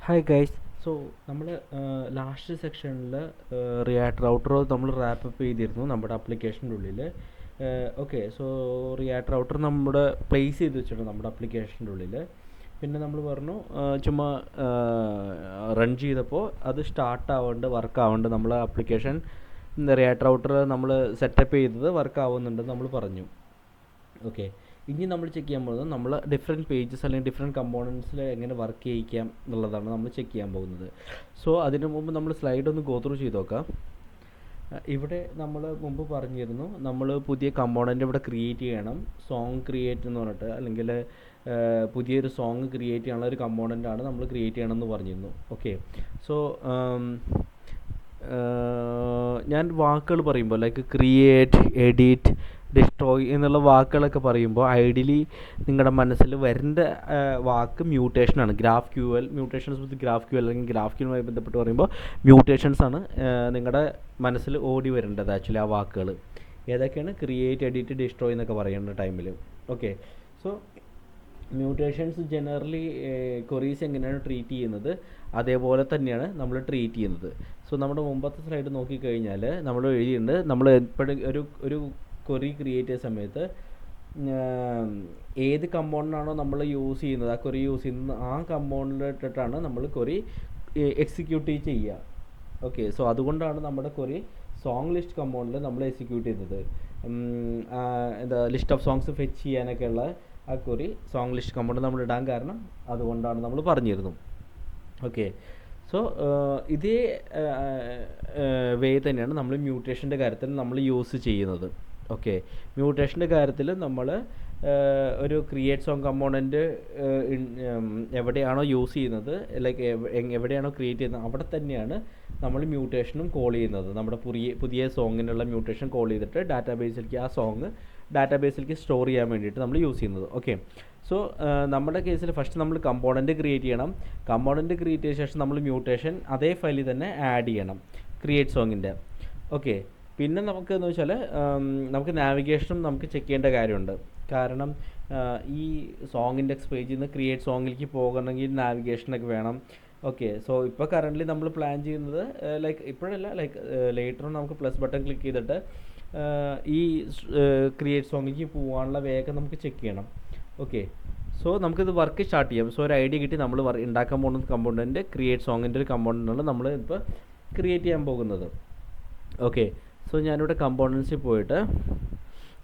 Hi guys. So നമ്മൾ last സെക്ഷനിൽ react router നമ്മൾ റാപ്പപ്പ് ചെയ്തിരുന്നു നമ്മുടെ ആപ്ലിക്കേഷൻ്റെ ഉള്ളിൽ. ഓക്കെ, സോ റിയാക്ട് റൗട്ടർ നമ്മുടെ പ്ലേസ് ചെയ്ത് വെച്ചിട്ടുണ്ട് നമ്മുടെ ആപ്ലിക്കേഷൻ്റെ ഉള്ളിൽ. പിന്നെ നമ്മൾ പറഞ്ഞു ചുമ്മാ റൺ ചെയ്തപ്പോൾ അത് സ്റ്റാർട്ട് ആവേണ്ട വർക്ക് ആവേണ്ട നമ്മൾ ആപ്ലിക്കേഷൻ റിയാക്ട് റൗട്ടർ നമ്മൾ സെറ്റപ്പ് ചെയ്തത് വർക്ക് ആവുന്നുണ്ടെന്ന് നമ്മൾ പറഞ്ഞു. ഓക്കെ, ഇനി നമ്മൾ ചെക്ക് ചെയ്യാൻ പോകുന്നത് നമ്മൾ ഡിഫറെൻറ്റ് പേജസ് അല്ലെങ്കിൽ ഡിഫറെൻറ്റ് കമ്പോണൻസിൽ എങ്ങനെ വർക്ക് ചെയ്യിക്കാം എന്നുള്ളതാണ് നമ്മൾ ചെക്ക് ചെയ്യാൻ പോകുന്നത്. സോ അതിന് മുമ്പ് നമ്മൾ സ്ലൈഡ് ഒന്ന് ഗോ ത്രൂ ചെയ്ത് നോക്കാം. ഇവിടെ നമ്മൾ മുമ്പ് പറഞ്ഞിരുന്നു നമ്മൾ പുതിയ കമ്പോണൻ്റ് ഇവിടെ ക്രിയേറ്റ് ചെയ്യണം. സോങ് ക്രിയേറ്റ് എന്ന് പറഞ്ഞിട്ട്, അല്ലെങ്കിൽ പുതിയൊരു സോങ് ക്രിയേറ്റ് ചെയ്യാനുള്ള ഒരു കമ്പോണൻ്റാണ് നമ്മൾ ക്രിയേറ്റ് ചെയ്യണമെന്ന് പറഞ്ഞിരുന്നു. ഓക്കെ, സോ ഞാൻ വാക്കുകൾ പറയുമ്പോൾ ലൈക്ക് ക്രിയേറ്റ്, എഡിറ്റ്, ഡിസ്ട്രോയ് എന്നുള്ള വാക്കുകളൊക്കെ പറയുമ്പോൾ ഐഡിയലി നിങ്ങളുടെ മനസ്സിൽ വരേണ്ട വാക്ക് മ്യൂട്ടേഷനാണ്. ഗ്രാഫ് ക്യു എൽ, മ്യൂട്ടേഷൻസ് വിത്ത് ഗ്രാഫ് ക്യു എൽ അല്ലെങ്കിൽ ഗ്രാഫ് ക്യൂലുമായി ബന്ധപ്പെട്ട് പറയുമ്പോൾ മ്യൂട്ടേഷൻസ് ആണ് നിങ്ങളുടെ മനസ്സിൽ ഓടി വരേണ്ടത്. ആക്ച്വലി ആ വാക്കുകൾ ഏതൊക്കെയാണ്? ക്രിയേറ്റ്, എഡിറ്റ്, ഡിസ്ട്രോയ് എന്നൊക്കെ പറയുന്ന ടൈമിൽ. Okay, so mutations generally queries എങ്ങനെയാണ് ട്രീറ്റ് ചെയ്യുന്നത് അതേപോലെ തന്നെയാണ് നമ്മൾ ട്രീറ്റ് ചെയ്യുന്നത്. സോ നമ്മുടെ മുമ്പത്തെ സ്ലൈഡ് നോക്കിക്കഴിഞ്ഞാൽ നമ്മൾ എഴുതിയിട്ടുണ്ട്, നമ്മൾ എപ്പോഴും ഒരു ക്വറി ക്രിയേറ്റ് ചെയ്യുന്ന സമയത്ത് ഏത് കമ്പോണൻ്റാണോ നമ്മൾ യൂസ് ചെയ്യുന്നത്, ആ ക്വറി യൂസ് ചെയ്യുന്നത് ആ കമ്പോണൻ്റിലിട്ടിട്ടാണ് നമ്മൾ ക്വറി എക്സിക്യൂട്ട് ചെയ്യുക. ഓക്കെ, സോ അതുകൊണ്ടാണ് നമ്മുടെ ക്വറി സോങ് ലിസ്റ്റ് കമ്പോണൻ്റിൽ നമ്മൾ എക്സിക്യൂട്ട് ചെയ്യുന്നത്. എന്താ ലിസ്റ്റ് ഓഫ് സോങ്സ് ഫെച്ച് ചെയ്യാനൊക്കെയുള്ള ആ ക്വറി സോങ് ലിസ്റ്റ് കമ്പോണൻ്റ് നമ്മൾ ഇടാൻ കാരണം അതുകൊണ്ടാണ് നമ്മൾ പറഞ്ഞിരുന്നു. ഓക്കെ, സോ ഇതേ വേ തന്നെയാണ് നമ്മൾ മ്യൂട്ടേഷൻ്റെ കാര്യത്തിൽ നമ്മൾ യൂസ് ചെയ്യുന്നത്. ഓക്കെ, മ്യൂട്ടേഷൻ്റെ കാര്യത്തിൽ നമ്മൾ ഒരു ക്രിയേറ്റ് സോങ് കമ്പോണൻറ്റ് എവിടെയാണോ യൂസ് ചെയ്യുന്നത്, ലൈക്ക് എവിടെയാണോ ക്രിയേറ്റ് ചെയ്യുന്നത് അവിടെ തന്നെയാണ് നമ്മൾ മ്യൂട്ടേഷനും കോൾ ചെയ്യുന്നത്. നമ്മുടെ പുതിയ സോങ്ങിനുള്ള മ്യൂട്ടേഷൻ കോൾ ചെയ്തിട്ട് ഡാറ്റാബേസിലേക്ക് ആ സോങ് ഡാറ്റാബേസിലേക്ക് സ്റ്റോർ ചെയ്യാൻ വേണ്ടിയിട്ട് നമ്മൾ യൂസ് ചെയ്യുന്നത്. ഓക്കെ, സോ നമ്മുടെ കേസിൽ ഫസ്റ്റ് നമ്മൾ കമ്പോണൻറ്റ് ക്രിയേറ്റ് ചെയ്യണം. കമ്പോണൻറ്റ് ക്രിയേറ്റ് ചെയ്ത ശേഷം നമ്മൾ മ്യൂട്ടേഷൻ അതേ ഫയലിൽ തന്നെ ആഡ് ചെയ്യണം ക്രിയേറ്റ് സോങ്ങിൻ്റെ. ഓക്കെ, പിന്നെ നമുക്ക് എന്ന് വെച്ചാൽ നമുക്ക് നാവിഗേഷനും നമുക്ക് ചെക്ക് ചെയ്യേണ്ട കാര്യമുണ്ട്. കാരണം ഈ സോങ് ഇൻഡെക്സ് പേജിൽ നിന്ന് ക്രിയേറ്റ് സോങ്ങിലേക്ക് പോകണമെങ്കിൽ നാവിഗേഷനൊക്കെ വേണം. ഓക്കെ, സോ ഇപ്പോൾ കറൻ്റ്ലി നമ്മൾ പ്ലാൻ ചെയ്യുന്നത് ലൈക്ക് ഇപ്പോഴല്ല, ലൈക്ക് ലേറ്റർ നമുക്ക് പ്ലസ് ബട്ടൺ ക്ലിക്ക് ചെയ്തിട്ട് ഈ ക്രിയേറ്റ് സോങ്ങിലേക്ക് പോകാനുള്ള വേഗം നമുക്ക് ചെക്ക് ചെയ്യണം. ഓക്കെ, സോ നമുക്കിത് വർക്ക് സ്റ്റാർട്ട് ചെയ്യാം. സോ ഒരു ഐഡിയ കിട്ടി, നമ്മൾ ഉണ്ടാക്കാൻ പോകുന്ന കമ്പോണൻറ്റ് ക്രിയേറ്റ് സോങ്ങിൻ്റെ ഒരു കമ്പോണൻ്റാണ് നമ്മൾ ഇപ്പോൾ ക്രിയേറ്റ് ചെയ്യാൻ പോകുന്നത്. ഓക്കെ, സോ ഞാനിവിടെ കമ്പോണൻസിൽ പോയിട്ട്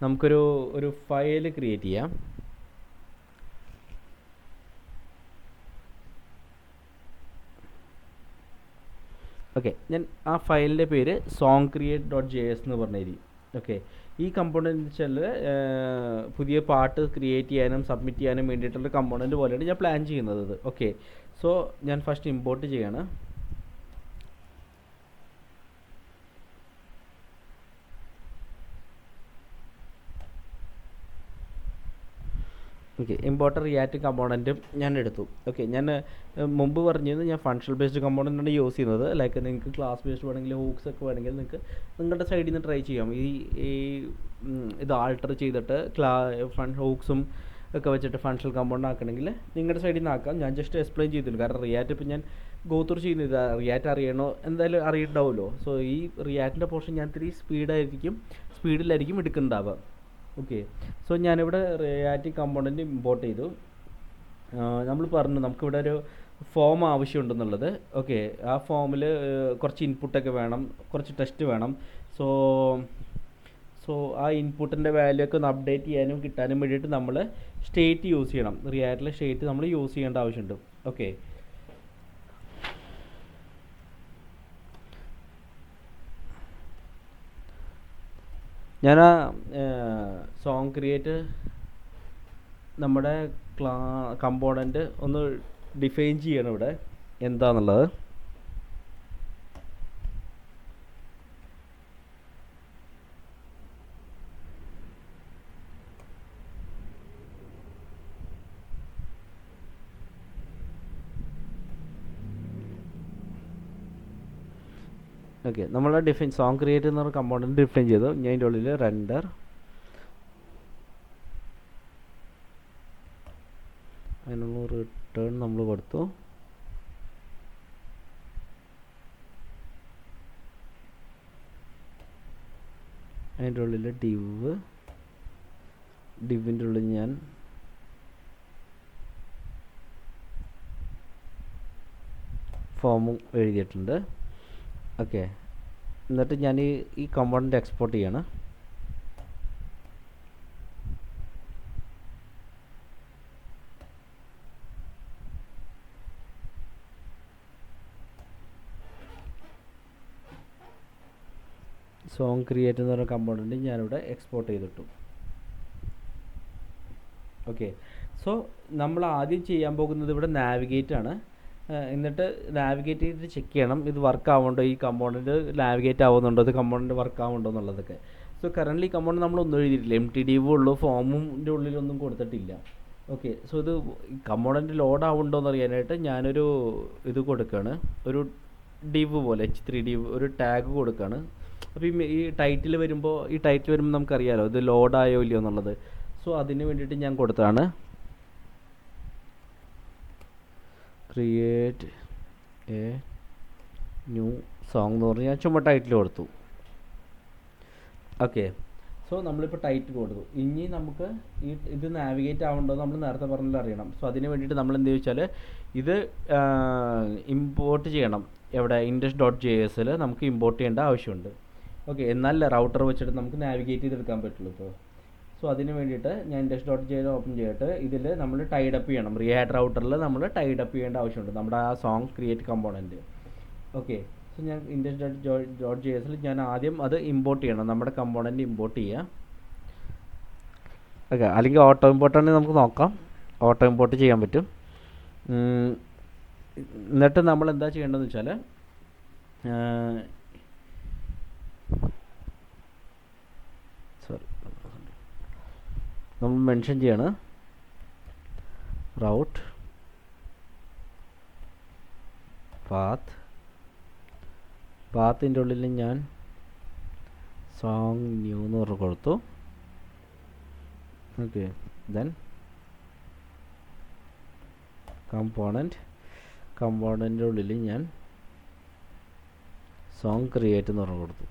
നമുക്കൊരു ഫയൽ ക്രിയേറ്റ് ചെയ്യാം. ഓക്കെ, ഞാൻ ആ ഫയലിൻ്റെ പേര് songcreate.js എന്ന് പറഞ്ഞിരിക്കും. ഓക്കെ, ഈ കമ്പോണൻറ്റ് വെച്ചാൽ പുതിയ പാട്ട് ക്രിയേറ്റ് ചെയ്യാനും സബ്മിറ്റ് ചെയ്യാനും വേണ്ടിയിട്ടുള്ള കമ്പോണൻറ്റ് പോലെയാണ് ഞാൻ പ്ലാൻ ചെയ്യുന്നത്. ഓക്കെ, സോ ഞാൻ ഫസ്റ്റ് ഇമ്പോർട്ട് ചെയ്യാണ്. ഓക്കെ, ഇമ്പോർട്ടർ റിയാക്റ്റ് കമ്പോണൻറ്റും ഞാൻ എടുത്തു. ഓക്കെ, ഞാൻ മുമ്പ് പറഞ്ഞത് ഞാൻ ഫങ്ഷണൽ ബേസ്ഡ് കമ്പോണൻ്റാണ് യൂസ് ചെയ്യുന്നത്. ലൈക്ക് നിങ്ങൾക്ക് ക്ലാസ് ബേസ്ഡ് വേണമെങ്കിൽ ഹൂക്സ് ഒക്കെ വേണമെങ്കിൽ നിങ്ങൾക്ക് നിങ്ങളുടെ സൈഡിൽ നിന്ന് ട്രൈ ചെയ്യാം. ഇത് ആൾട്ടർ ചെയ്തിട്ട് ഹൂക്സും ഒക്കെ വെച്ചിട്ട് ഫങ്ഷണൽ കമ്പോണൻ്റ് ആക്കണമെങ്കിൽ നിങ്ങളുടെ സൈഡിൽ നിന്ന് ആക്കാം. ഞാൻ ജസ്റ്റ് എക്സ്പ്ലെയിൻ ചെയ്തിട്ടുണ്ട്, കാരണം റിയാക്റ്റ് ഇപ്പം ഞാൻ ഗോ ത്രൂ ചെയ്യുന്നത് റിയാക്റ്റ് അറിയണോ എന്തായാലും അറിയണ്ടാവുമല്ലോ. സോ ഈ റിയാക്റ്റിൻ്റെ പോർഷൻ ഞാൻ ഇത്തിരി സ്പീഡിലായിരിക്കും എടുക്കുന്നുണ്ടാവുക. ഓക്കെ, സോ ഞാനിവിടെ റിയാക്റ്റ് കമ്പോണൻറ്റ് ഇമ്പോർട്ട് ചെയ്തു. നമ്മൾ പറഞ്ഞു നമുക്കിവിടെ ഒരു ഫോം ആവശ്യമുണ്ടെന്നുള്ളത്. ഓക്കെ, ആ ഫോമിൽ കുറച്ച് ഇൻപുട്ടൊക്കെ വേണം, കുറച്ച് ടെസ്റ്റ് വേണം. സോ ആ ഇൻപുട്ടിൻ്റെ വാല്യൂ ഒക്കെ ഒന്ന് അപ്ഡേറ്റ് ചെയ്യാനും കിട്ടാനും വേണ്ടിയിട്ട് നമ്മൾ സ്റ്റേറ്റ് യൂസ് ചെയ്യണം. റിയാക്റ്റിലെ സ്റ്റേറ്റ് നമ്മൾ യൂസ് ചെയ്യേണ്ട ആവശ്യമുണ്ട്. ഓക്കെ, ഞാൻ ആ സോങ് ക്രിയേറ്റ് നമ്മുടെ കമ്പോണൻറ്റ് ഒന്ന് ഡിഫൈൻ ചെയ്യണം ഇവിടെ എന്താണെന്നുള്ളത്. ഓക്കെ, നമ്മൾ സോങ് ക്രിയേറ്റ് എന്ന് പറഞ്ഞ കമ്പോണൻറ്റ് ഡിഫൈൻ ചെയ്തു. ഞാൻ അതിൻ്റെ ഉള്ളിൽ റെൻഡർ അതിനുള്ള റിട്ടേൺ നമ്മൾ കൊടുത്തു. അതിൻ്റെ ഉള്ളിൽ ഡിവിൻ്റെ ഉള്ളിൽ ഞാൻ ഫോമും എഴുതിയിട്ടുണ്ട്. ഓക്കെ, എന്നിട്ട് ഞാൻ ഈ കമ്പോണൻറ്റ് എക്സ്പോർട്ട് ചെയ്യാണ്. സോങ് ക്രിയേറ്റ് എന്ന് പറയുന്ന കമ്പോണൻറ്റ് ഞാനിവിടെ എക്സ്പോർട്ട് ചെയ്തിട്ടു. ഓക്കെ, സോ നമ്മൾ ആദ്യം ചെയ്യാൻ പോകുന്നത് ഇവിടെ നാവിഗേറ്റ് ആണ്. എന്നിട്ട് നാവിഗേറ്റ് ചെയ്തിട്ട് ചെക്ക് ചെയ്യണം ഇത് വർക്ക് ആവുന്നുണ്ടോ, ഈ കമ്പോണൻറ്റ് നാവിഗേറ്റ് ആവുന്നുണ്ടോ, ഇത് കമ്പോണൻറ്റ് വർക്ക് ആവുന്നുണ്ടോ എന്നുള്ളതൊക്കെ. സോ കറൻ്റ് ഈ കമ്പോണൻറ്റ് നമ്മളൊന്നും എഴുതിയിട്ടില്ല, MTDV ഉള്ളൂ, ഫോമിൻ്റെ ഉള്ളിലൊന്നും കൊടുത്തിട്ടില്ല. ഓക്കെ, സോ ഇത് കമ്പോണൻറ്റ് ലോഡ് ആവുന്നുണ്ടോ എന്ന് അറിയാനായിട്ട് ഞാനൊരു ഇത് കൊടുക്കുകയാണ്, ഒരു div പോലെ H3 div ഒരു ടാഗ് കൊടുക്കുകയാണ്. അപ്പോൾ ഈ ടൈറ്റിൽ വരുമ്പോൾ നമുക്കറിയാലോ ഇത് ലോഡായോ ഇല്ലയോ എന്നുള്ളത്. സോ അതിന് വേണ്ടിയിട്ട് ഞാൻ കൊടുത്തതാണ് ക്രിയേറ്റ് എ ന്യൂ സോങ് എന്ന് പറഞ്ഞ് ഞാൻ ചുമ്മാ ടൈറ്റിൽ കൊടുത്തു. ഓക്കെ, സോ നമ്മളിപ്പോൾ ടൈറ്റിൽ കൊടുത്തു. ഇനി നമുക്ക് ഇത് നാവിഗേറ്റ് ആവുന്നുണ്ടോ നമ്മൾ നേരത്തെ പറഞ്ഞാൽ അറിയണം. സോ അതിന് വേണ്ടിയിട്ട് നമ്മൾ എന്ത് ചോദിച്ചാൽ ഇത് ഇമ്പോർട്ട് ചെയ്യണം. എവിടെ index.jsൽ നമുക്ക് ഇമ്പോർട്ട് ചെയ്യേണ്ട ആവശ്യമുണ്ട്. ഓക്കെ, എന്നാലേ റൗട്ടർ വെച്ചിട്ട് നമുക്ക് നാവിഗേറ്റ് ചെയ്തെടുക്കാൻ പറ്റുള്ളൂ. ഇപ്പോൾ സോ അതിന് വേണ്ടിയിട്ട് ഞാൻ index.js ഓപ്പൺ ചെയ്തിട്ട് ഇതിൽ നമ്മൾ ടൈഡ് അപ്പ് ചെയ്യണം. റിയാക്ട് റൗട്ടറിൽ നമ്മൾ ടൈഡ് അപ്പ് ചെയ്യേണ്ട ആവശ്യമുണ്ട് നമ്മുടെ ആ song create component. Okay, so ഞാൻ index.jsൽ ഞാൻ ആദ്യം അത് ഇമ്പോർട്ട് ചെയ്യണം, നമ്മുടെ കമ്പോണൻറ്റ് ഇമ്പോർട്ട് ചെയ്യുക. ഓക്കെ, അല്ലെങ്കിൽ ഓട്ടോ ഇമ്പോർട്ട് ആണെങ്കിൽ നമുക്ക് നോക്കാം, ഓട്ടോ ഇമ്പോർട്ട് ചെയ്യാൻ പറ്റും. എന്നിട്ട് നമ്മൾ എന്താ ചെയ്യേണ്ടതെന്ന് വെച്ചാൽ നമ്മൾ മെൻഷൻ ചെയ്യാണ് റൗട്ട് പാത്തിൻ്റെ ഉള്ളിൽ ഞാൻ സോങ് ന്യൂ എന്ന് പറഞ്ഞ് കൊടുത്തു. ഓക്കെ, ദെൻ കമ്പോണൻറ്റിൻ്റെ ഉള്ളിൽ ഞാൻ സോങ് ക്രിയേറ്റ് എന്ന് പറഞ്ഞ് കൊടുത്തു.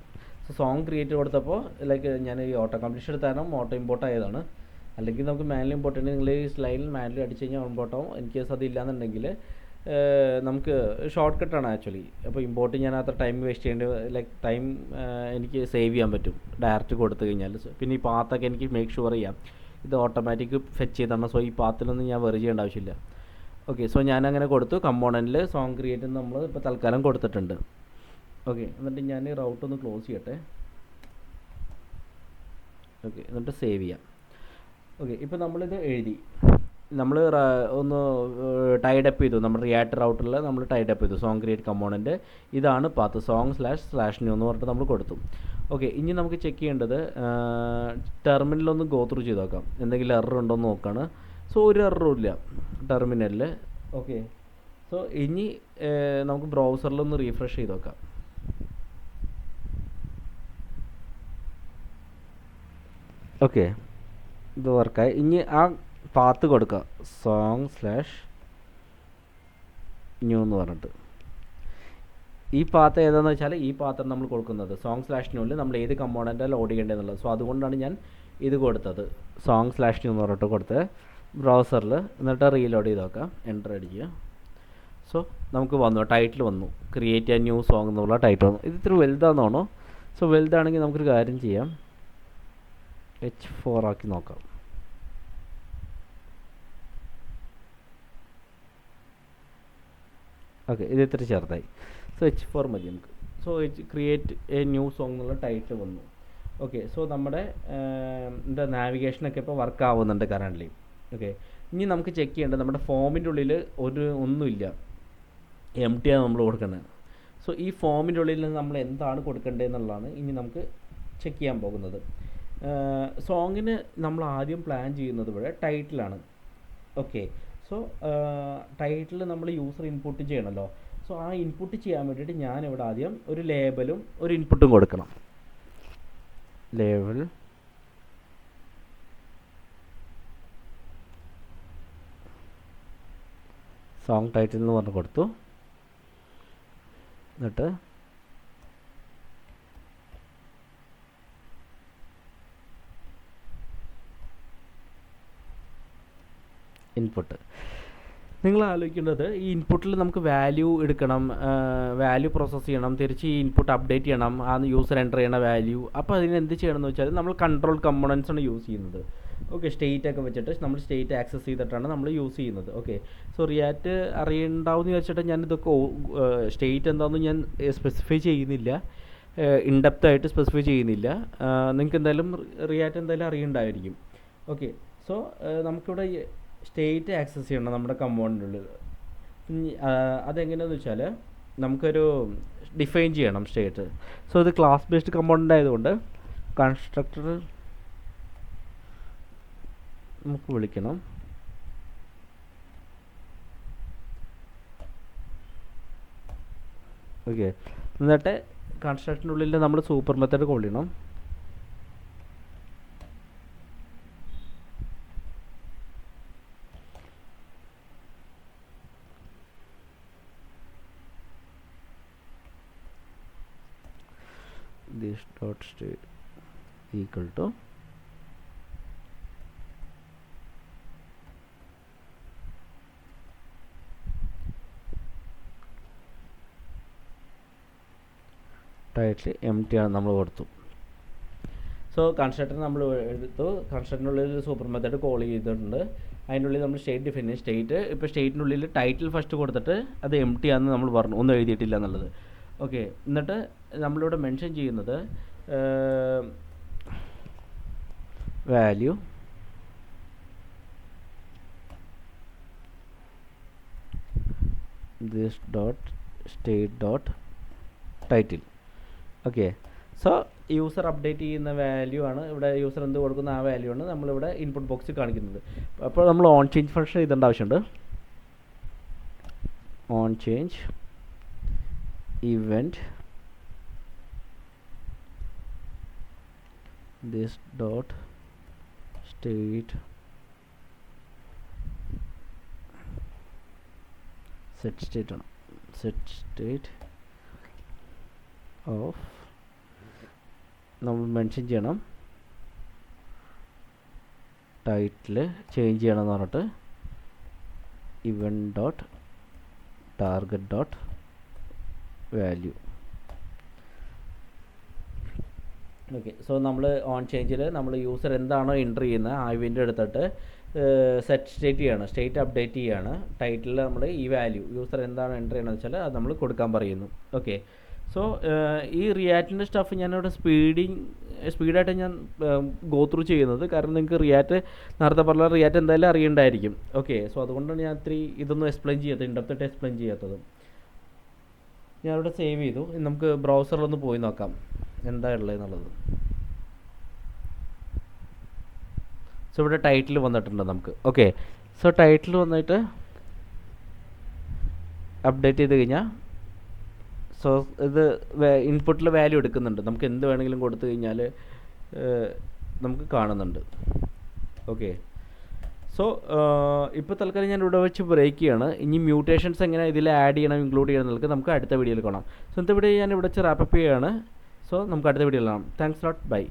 സോ സോങ് ക്രിയേറ്റ് കൊടുത്തപ്പോൾ ലൈക്ക് ഞാൻ ഈ ഓട്ടോ കംപ്ലീഷൻ എടുത്താലും ഓട്ടോ ഇമ്പോർട്ട് ആയതാണ്. അല്ലെങ്കിൽ നമുക്ക് മാനുവൽ ഇമ്പോർട്ട് ചെയ്യണമെങ്കിൽ നിങ്ങൾ ഈ സ്ലൈഡിൽ മാനുവൽ അടിച്ച് കഴിഞ്ഞാൽ ഇമ്പോർട്ട് ആവും. എനിക്ക് അതില്ലാന്നുണ്ടെങ്കിൽ നമുക്ക് ഷോർട്ട് കട്ടാണ് ആക്ച്വലി. അപ്പോൾ ഇമ്പോർട്ട് ഞാൻ അത്ര ടൈം വേസ്റ്റ് ചെയ്യേണ്ടി ടൈം എനിക്ക് സേവ് ചെയ്യാൻ പറ്റും ഡയറക്റ്റ് കൊടുത്തു കഴിഞ്ഞാൽ. പിന്നെ ഈ പാത്തൊക്കെ എനിക്ക് മേക്ക് ഷുവർ ചെയ്യാം ഇത് ഓട്ടോമാറ്റിക് ഫെച്ച് ചെയ്താണ്. സോ ഈ പാത്തിലൊന്നും ഞാൻ വെറി ചെയ്യേണ്ട ആവശ്യമില്ല. ഓക്കെ, സോ ഞാനങ്ങനെ കൊടുത്തു. കമ്പോണൻറ്റിൽ സോങ് ക്രിയേറ്റ് നമ്മൾ ഇപ്പോൾ തൽക്കാലം കൊടുത്തിട്ടുണ്ട്. ഓക്കെ, എന്നിട്ട് ഞാൻ ഈ റൗട്ട് ഒന്ന് ക്ലോസ് ചെയ്യട്ടെ. ഓക്കെ, എന്നിട്ട് സേവ് ചെയ്യാം. ഓക്കെ, ഇപ്പോൾ നമ്മളിത് എഴുതി, നമ്മൾ ഒന്ന് ടൈഡ് അപ്പ് ചെയ്തു. നമ്മുടെ റിയാക്ട് റൗട്ടറിൽ നമ്മൾ ടൈഡ് അപ്പ് ചെയ്തു സോങ് ക്രിയേറ്റ് കമ്പോണൻറ്റ്. ഇതാണ് പാത്ത് song//new എന്ന് പറഞ്ഞിട്ട് നമ്മൾ കൊടുത്തു. ഓക്കെ, ഇനി നമുക്ക് ചെക്ക് ചെയ്യേണ്ടത് ടെർമിനലൊന്ന് ഗോ ത്രൂ ചെയ്ത് നോക്കാം, എന്തെങ്കിലും എറർ ഉണ്ടോ എന്ന് നോക്കുകയാണ്. സോ ഒരു എററും ഇല്ല ടെർമിനലിൽ. ഓക്കെ, സോ ഇനി നമുക്ക് ബ്രൗസറിലൊന്ന് റീഫ്രഷ് ചെയ്ത് നോക്കാം. ഓക്കെ, ഇത് വർക്കായി. ഇനി ആ പാത്ത് കൊടുക്കുക song/new എന്ന് പറഞ്ഞിട്ട്. ഈ പാത്ത് ഏതാണെന്ന് വെച്ചാൽ ഈ പാത്രം നമ്മൾ കൊടുക്കുന്നത് song/newൽ നമ്മൾ ഏത് കമ്പോണൻറ്റാണ് ലോഡ് ചെയ്യേണ്ടതെന്നുള്ളത്. സോ അതുകൊണ്ടാണ് ഞാൻ ഇത് കൊടുത്തത് song/new എന്ന് പറഞ്ഞിട്ട് കൊടുത്തത് ബ്രൗസറിൽ. എന്നിട്ട് റീലോഡ് ചെയ്ത് നോക്കാം, എൻ്റർ അടിക്കുക. സോ നമുക്ക് വന്നു, ടൈറ്റിൽ വന്നു, ക്രിയേറ്റ് എ ന്യൂ സോങ് എന്നുള്ള ടൈറ്റിൽ വന്നു. ഇത് ഇത്തിരി വലുതാണെന്നാണോ? സോ വലുതാണെങ്കിൽ നമുക്കൊരു കാര്യം ചെയ്യാം, H4 ആക്കി നോക്കാം. ഓക്കെ, ഇത് ഇത്ര ചെറുതായി. സോ H4 മതി നമുക്ക്. So create A new song എന്നുള്ള ടൈറ്റിൽ വന്നു. ഓക്കെ, സോ നമ്മുടെ എന്താ നാവിഗേഷനൊക്കെ ഇപ്പോൾ വർക്ക് ആവുന്നുണ്ട് കറൻ്റ്ലി. ഓക്കെ, ഇനി നമുക്ക് ചെക്ക് ചെയ്യേണ്ടത് നമ്മുടെ ഫോമിൻ്റെ ഉള്ളിൽ ഒന്നുമില്ല, empty ആണ് നമ്മൾ കൊടുക്കുന്നത്. സോ ഈ ഫോമിൻ്റെ ഉള്ളിൽ നമ്മൾ എന്താണ് കൊടുക്കേണ്ടതെന്നുള്ളതാണ് ഇനി നമുക്ക് ചെക്ക് ചെയ്യാൻ പോകുന്നത്. സോങ്ങിന് നമ്മൾ ആദ്യം പ്ലാൻ ചെയ്യുന്നത് ഇവിടെ ടൈറ്റിലാണ്. ഓക്കെ, സോ ടൈറ്റിൽ നമ്മൾ യൂസർ ഇൻപുട്ട് ചെയ്യണമല്ലോ. സോ ആ ഇൻപുട്ട് ചെയ്യാൻ വേണ്ടിയിട്ട് ഞാനിവിടെ ആദ്യം ഒരു ലേബലും ഒരു ഇൻപുട്ടും കൊടുക്കണം. ലേബൽ സോങ് ടൈറ്റിൽ എന്ന് പറഞ്ഞ് കൊടുത്തു. എന്നിട്ട് ഇൻപുട്ട്. നിങ്ങൾ ആലോചിക്കേണ്ടത് ഈ ഇൻപുട്ടിൽ നമുക്ക് വാല്യൂ എടുക്കണം, വാല്യൂ പ്രോസസ്സ് ചെയ്യണം, തിരിച്ച് ഈ ഇൻപുട്ട് അപ്ഡേറ്റ് ചെയ്യണം, ആ യൂസർ എൻ്റർ ചെയ്യണ വാല്യൂ. അപ്പോൾ അതിന് എന്ത് ചെയ്യണമെന്ന് വെച്ചാൽ നമ്മൾ കൺട്രോൾ കമ്പോണൻസ് ആണ് യൂസ് ചെയ്യുന്നത്. ഓക്കെ, സ്റ്റേറ്റ് ഒക്കെ വെച്ചിട്ട് നമ്മൾ സ്റ്റേറ്റ് ആക്സസ് ചെയ്തിട്ടാണ് നമ്മൾ യൂസ് ചെയ്യുന്നത്. ഓക്കെ, സോ റിയാക്റ്റ് അറിയണ്ടാവും എന്ന് വെച്ചിട്ട് ഞാൻ ഇതൊക്കെ സ്റ്റേറ്റ് എന്താണെന്ന് ഞാൻ സ്പെസിഫൈ ചെയ്യുന്നില്ല, ഇൻഡെപ്ത് ആയിട്ട് സ്പെസിഫൈ ചെയ്യുന്നില്ല. നിങ്ങൾക്ക് എന്തായാലും റിയാക്റ്റ് എന്തായാലും അറിയണ്ടായിരിക്കും. ഓക്കെ, സോ നമുക്കിവിടെ സ്റ്റേറ്റ് ആക്സസ് ചെയ്യണം നമ്മുടെ കമ്പോണൻറ്റിനുള്ളിൽ. അതെങ്ങനെയാണെന്ന് വെച്ചാൽ നമുക്കൊരു ഡിഫൈൻ ചെയ്യണം സ്റ്റേറ്റ്. സോ ഇത് ക്ലാസ് ബേസ്ഡ് കമ്പോണൻ്റ് ആയതുകൊണ്ട് കൺസ്ട്രക്ടർ നമുക്ക് വിളിക്കണം. ഓക്കെ, എന്നിട്ട് കൺസ്ട്രക്ടറിനുള്ളിൽ നമ്മൾ സൂപ്പർ മെത്തേഡ് കോൾ ചെയ്യണം. this dot state equal to title M T ആണ് നമ്മൾ കൊടുത്തു. സോ കൺസ്ട്രക്ടർ നമ്മൾ എടുത്തു, കൺസ്ട്രക്ടറിനുള്ളിൽ സൂപ്പർ മെത്തേഡ് കോൾ ചെയ്തിട്ടുണ്ട്. അതിനുള്ളിൽ നമ്മൾ സ്റ്റേറ്റ് ഡിഫൈൻ ചെയ്യും. സ്റ്റേറ്റ് ഇപ്പോൾ സ്റ്റേറ്റിനുള്ളിൽ ടൈറ്റിൽ ഫസ്റ്റ് കൊടുത്തിട്ട് അത് എം ടി ആണെന്ന് നമ്മൾ പറഞ്ഞു, ഒന്നും എഴുതിയിട്ടില്ല എന്നുള്ളത്. ഓക്കെ, എന്നിട്ട് നമ്മളിവിടെ മെൻഷൻ ചെയ്യുന്നത് value this dot state dot title. Okay, so user update ചെയ്യുന്ന വാല്യൂ ആണ് ഇവിടെ, യൂസർ എന്ത് കൊടുക്കുന്ന ആ വാല്യൂ ആണ് നമ്മളിവിടെ ഇൻപുട്ട് ബോക്സിൽ കാണിക്കുന്നത്. അപ്പോൾ നമ്മൾ ഓൺ ചേഞ്ച് ഫംഗ്ഷൻ എഴുതേണ്ട ആവശ്യമുണ്ട്. On change event this dot state set state ആണ്, set state of നമ്മൾ മെൻഷൻ ചെയ്യണം, ടൈറ്റിൽ ചേഞ്ച് ചെയ്യണം എന്ന് പറഞ്ഞിട്ട് event dot target dot value. Okay, so നമ്മൾ ഓൺ ചേഞ്ചിൽ നമ്മൾ യൂസർ എന്താണോ എൻ്റർ ചെയ്യുന്നത് ആ ഇവൻ്റ് എടുത്തിട്ട് സെറ്റ് സ്റ്റേറ്റ് ചെയ്യണം, സ്റ്റേറ്റ് അപ്ഡേറ്റ് ചെയ്യുകയാണ്. ടൈറ്റിൽ നമ്മൾ ഈ വാല്യൂ യൂസർ എന്താണ് എൻ്റർ ചെയ്യണമെന്ന് വെച്ചാൽ അത് നമ്മൾ കൊടുക്കാൻ പറയുന്നു. ഓക്കെ, സോ ഈ റിയാക്റ്റിൻ്റെ സ്റ്റഫ് ഞാനിവിടെ സ്പീഡായിട്ട് ഞാൻ ഗോ ത്രൂ ചെയ്യുന്നത്, കാരണം നിങ്ങൾക്ക് റിയാക്റ്റ് നേരത്തെ പറഞ്ഞ റിയാക്റ്റ് എന്തായാലും അറിയണ്ടായിരിക്കും. ഓക്കെ, സോ അതുകൊണ്ടാണ് ഞാൻ ഇത്തിരി ഇതൊന്നും എക്സ്പ്ലെയിൻ ചെയ്യാത്തത്, ഇൻഡെപ്തായിട്ട് എക്സ്പ്ലെയിൻ ചെയ്യാത്തത്. ഞാനിവിടെ സേവ് ചെയ്തു. നമുക്ക് ബ്രൗസറിലൊന്ന് പോയി നോക്കാം എന്താ ഉള്ളതെന്നുള്ളത്. സോ ഇവിടെ ടൈറ്റിൽ വന്നിട്ടുണ്ട് നമുക്ക്. ഓക്കെ, സോ ടൈറ്റിൽ വന്നിട്ട് അപ്ഡേറ്റ് ചെയ്ത് കഴിഞ്ഞാൽ സോ ഇത് ഇൻപുട്ടിൽ വാല്യൂ എടുക്കുന്നുണ്ട്. നമുക്ക് എന്ത് വേണമെങ്കിലും കൊടുത്തു കഴിഞ്ഞാൽ നമുക്ക് കാണുന്നുണ്ട്. ഓക്കെ, സോ ഇപ്പോൾ തൽക്കാലം ഞാൻ ഇവിടെ വെച്ച് ബ്രേക്ക് ചെയ്യാണ്. ഇനി മ്യൂട്ടേഷൻസ് എങ്ങനെ ഇതിൽ ആഡ് ചെയ്യണം, ഇൻക്ലൂഡ് ചെയ്യണം എന്നുള്ളത് നമുക്ക് അടുത്ത വീഡിയോയിൽ കാണാം. സോ ഇന്നത്തെ വീഡിയോ ഞാൻ ഇവിടെ വെച്ച് റാപ്പപ്പ് ചെയ്യുകയാണ്. സോ നമുക്ക് അടുത്ത വീഡിയോയിൽ കാണാം. Thanks lot, by.